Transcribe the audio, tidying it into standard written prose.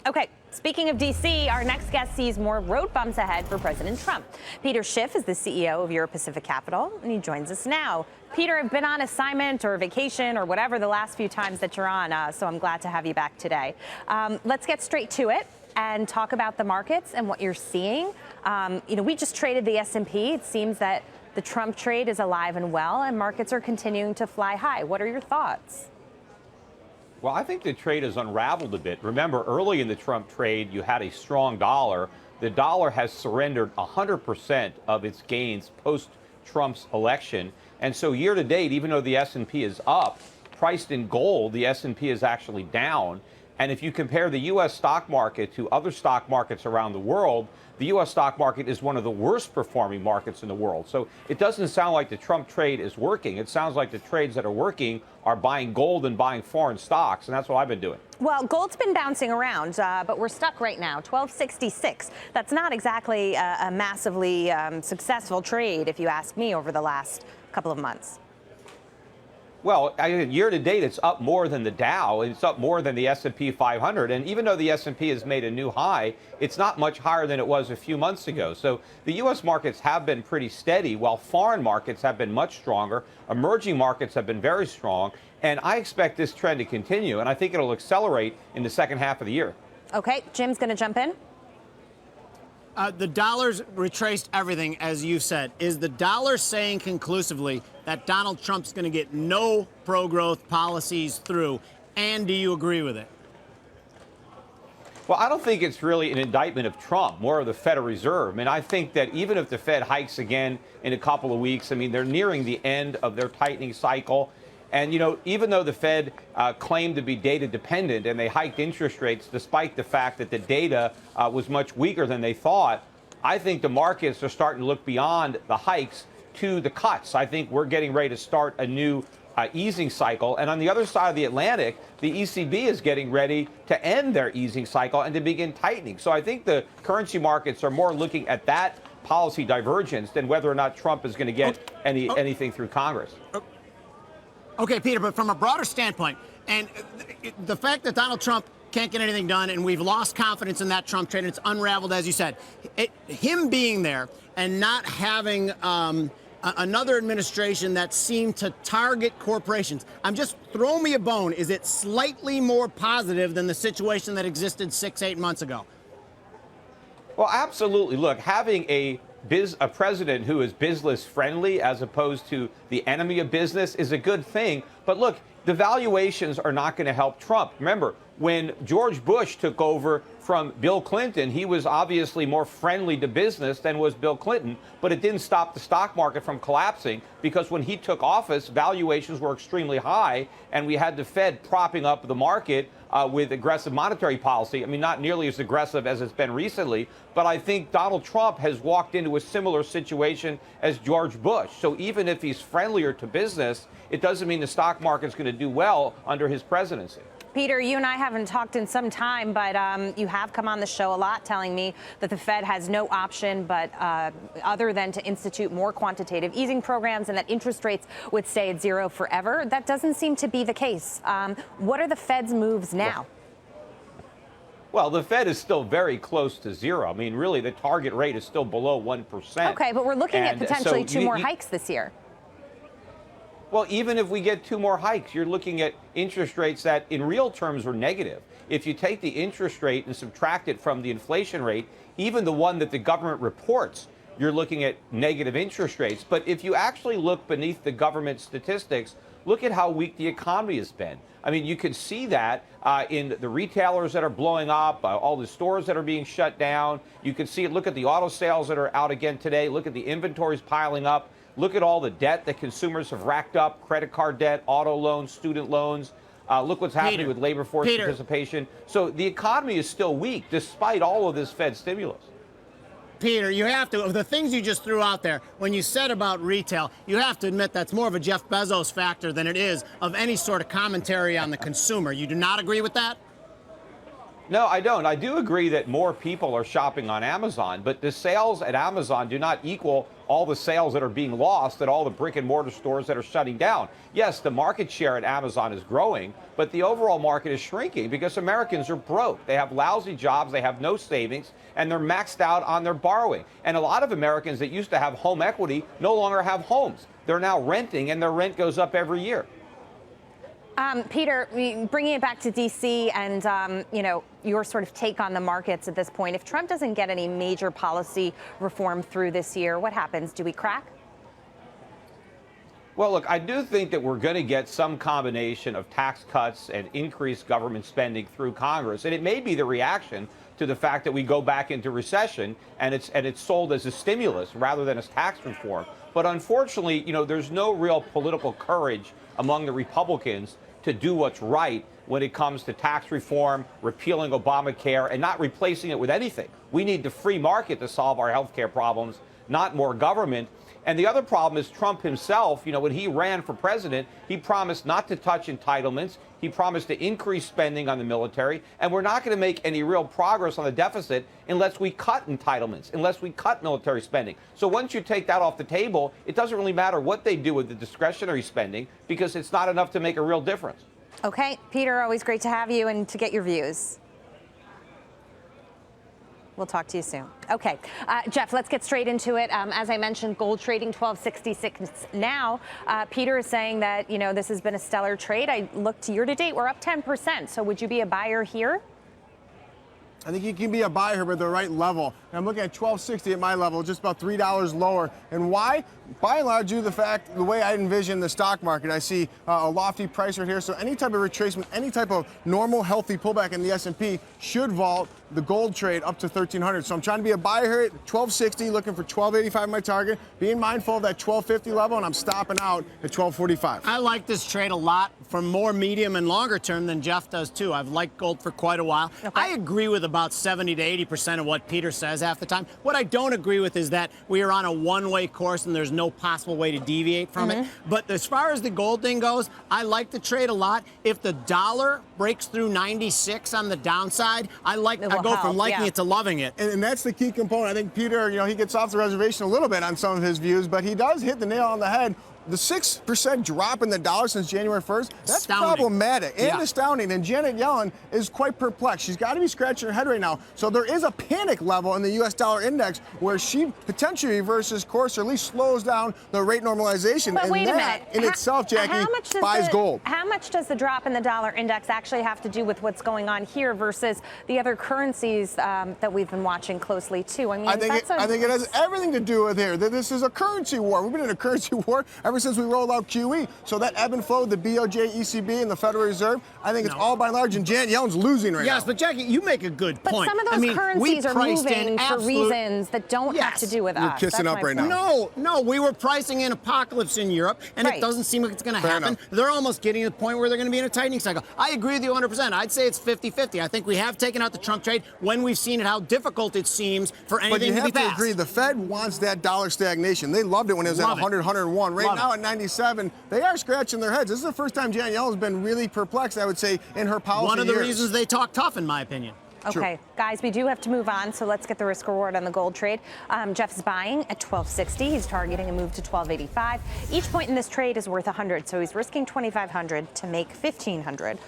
Okay, speaking of D.C., our next guest sees more road bumps ahead for President Trump. Peter Schiff is the CEO of Europe Pacific Capital, and he joins us now. Peter, I've been on assignment or vacation or whatever the last few times that you're on, so I'm glad to have you back today. Let's get straight to it and talk about the markets and what you're seeing. We just traded the S&P. It seems that the Trump trade is alive and well, and markets are continuing to fly high. What are your thoughts? Well, I think the trade has unraveled a bit. Remember, early in the Trump trade, you had a strong dollar. The dollar has surrendered 100% of its gains post-Trump's election. And so year to date, even though the S&P is up, priced in gold, the S&P is actually down. And if you compare the U.S. stock market to other stock markets around the world, the U.S. stock market is one of the worst performing markets in the world. So it doesn't sound like the Trump trade is working. It sounds like the trades that are working are buying gold and buying foreign stocks. And that's what I've been doing. Well, gold's been bouncing around, but we're stuck right now, 1266. That's not exactly a massively successful trade, if you ask me, over the last couple of months. Well, year to date, it's up more than the Dow. It's up more than the S&P 500. And even though the S&P has made a new high, it's not much higher than it was a few months ago. So the U.S. markets have been pretty steady, while foreign markets have been much stronger. Emerging markets have been very strong. And I expect this trend to continue. And I think it'll accelerate in the second half of the year. OK, Jim's going to jump in. The dollar's retraced everything, as you said. Is the dollar saying conclusively that Donald Trump's going to get no pro-growth policies through? And do you agree with it? Well, I don't think it's really an indictment of Trump, more of the Federal Reserve. I mean, I think that even if the Fed hikes again in a couple of weeks, I mean, they're nearing the end of their tightening cycle. And, even though the Fed claimed to be data dependent and they hiked interest rates, despite the fact that the data was much weaker than they thought, I think the markets are starting to look beyond the hikes to the cuts. I think we're getting ready to start a new easing cycle. And on the other side of the Atlantic, the ECB is getting ready to end their easing cycle and to begin tightening. So I think the currency markets are more looking at that policy divergence than whether or not Trump is going to get anything through Congress. Okay, Peter, but from a broader standpoint, and the fact that Donald Trump can't get anything done and we've lost confidence in that Trump trade, and it's unraveled, as you said, him being there and not having another administration that seemed to target corporations. I'm just throwing me a bone. Is it slightly more positive than the situation that existed 6-8 months ago? Well, absolutely. Look, having a president who is business friendly as opposed to the enemy of business is a good thing. But look, the valuations are not going to help Trump. Remember, when George Bush took over from Bill Clinton, he was obviously more friendly to business than was Bill Clinton, but it didn't stop the stock market from collapsing because when he took office, valuations were extremely high, and we had the Fed propping up the market with aggressive monetary policy. I mean, not nearly as aggressive as it's been recently, but I think Donald Trump has walked into a similar situation as George Bush. So even if he's friendlier to business, it doesn't mean the stock market's going to do well under his presidency. Peter, you and I haven't talked in some time, but you have come on the show a lot telling me that the Fed has no option but other than to institute more quantitative easing programs and that interest rates would stay at zero forever. That doesn't seem to be the case. What are the Fed's moves now? Well, the Fed is still very close to zero. I mean, really, the target rate is still below 1%. Okay, but we're looking at potentially two more hikes this year. Well, even if we get two more hikes, you're looking at interest rates that in real terms are negative. If you take the interest rate and subtract it from the inflation rate, even the one that the government reports, you're looking at negative interest rates. But if you actually look beneath the government statistics, look at how weak the economy has been. I mean, you can see that in the retailers that are blowing up, all the stores that are being shut down. You can see it. Look at the auto sales that are out again today. Look at the inventories piling up. Look at all the debt that consumers have racked up, credit card debt, auto loans, student loans. Look what's happening with labor force participation. So the economy is still weak despite all of this Fed stimulus. Peter, you have to, the things you just threw out there, when you said about retail, you have to admit that's more of a Jeff Bezos factor than it is of any sort of commentary on the consumer. You do not agree with that? No, I don't. I do agree that more people are shopping on Amazon, but the sales at Amazon do not equal all the sales that are being lost at all the brick and mortar stores that are shutting down. Yes, the market share at Amazon is growing, but the overall market is shrinking because Americans are broke. They have lousy jobs, they have no savings, and they're maxed out on their borrowing. And a lot of Americans that used to have home equity no longer have homes. They're now renting, and their rent goes up every year. Peter, bringing it back to D.C. and, your sort of take on the markets at this point. If Trump doesn't get any major policy reform through this year, what happens? Do we crack? Well, look, I do think that we're going to get some combination of tax cuts and increased government spending through Congress. And it may be the reaction to the fact that we go back into recession and it's sold as a stimulus rather than as tax reform. But unfortunately, there's no real political courage among the Republicans to do what's right when it comes to tax reform, repealing Obamacare, and not replacing it with anything. We need the free market to solve our health care problems, not more government. And the other problem is Trump himself. When he ran for president, he promised not to touch entitlements. He promised to increase spending on the military. And we're not going to make any real progress on the deficit unless we cut entitlements, unless we cut military spending. So once you take that off the table, it doesn't really matter what they do with the discretionary spending because it's not enough to make a real difference. Okay, Peter, always great to have you and to get your views. We'll talk to you soon. Okay, Jeff, let's get straight into it. As I mentioned, gold trading 1266 now. Peter is saying that, this has been a stellar trade. I looked year to date, we're up 10%. So would you be a buyer here? I think you can be a buyer here at the right level. And I'm looking at 1260 at my level, just about $3 lower. And why? By and large, due to the way I envision the stock market, I see a lofty price right here. So any type of retracement, any type of normal, healthy pullback in the S&P should vault the gold trade up to 1,300. So I'm trying to be a buyer here at 1260, looking for 1285 my target, being mindful of that 1250 level, and I'm stopping out at 1245. I like this trade a lot for more medium and longer term than Jeff does too. I've liked gold for quite a while. Okay. I agree with about 70 to 80% of what Peter says half the time. What I don't agree with is that we are on a one-way course and there's no possible way to deviate from it. But as far as the gold thing goes, I like the trade a lot. If the dollar breaks through 96 on the downside, I go from liking it to loving it. And that's the key component. I think Peter, he gets off the reservation a little bit on some of his views, but he does hit the nail on the head. The 6% drop in the dollar since January 1st, that's problematic and astounding. And Janet Yellen is quite perplexed. She's got to be scratching her head right now. So there is a panic level in the U.S. dollar index where she potentially reverses course or at least slows down the rate normalization. But and wait that a minute. in itself, Jackie, buys gold. How much does the drop in the dollar index actually have to do with what's going on here versus the other currencies that we've been watching closely too? I think it has everything to do with here. This is a currency war. We've been in a currency war ever since we rolled out QE. So that ebb and flow, the BOJ, ECB, and the Federal Reserve, I think it's all by and large, and Janet Yellen's losing right now. Yes, but Jackie, you make a good point. But some of those currencies are moving for reasons that don't have to do with us. You're kissing up right now. No, we were pricing in apocalypse in Europe, and it doesn't seem like it's going to happen. Enough. They're almost getting to the point where they're going to be in a tightening cycle. I agree with you 100%. I'd say it's 50-50. I think we have taken out the Trump trade when we've seen how difficult it seems for anything to be passed. But you have to agree, the Fed wants that dollar stagnation. They loved it when it was at 100, 101. Right now at 97, they are scratching their heads. This is the first time Janet Yellen has been really perplexed, I would say, in her policy One of the years. reasons they talk tough, in my opinion. Okay, guys, we do have to move on, so let's get the risk reward on the gold trade. Jeff's buying at 1260. He's targeting a move to 1285. Each point in this trade is worth 100, so he's risking 2,500 to make 1,500.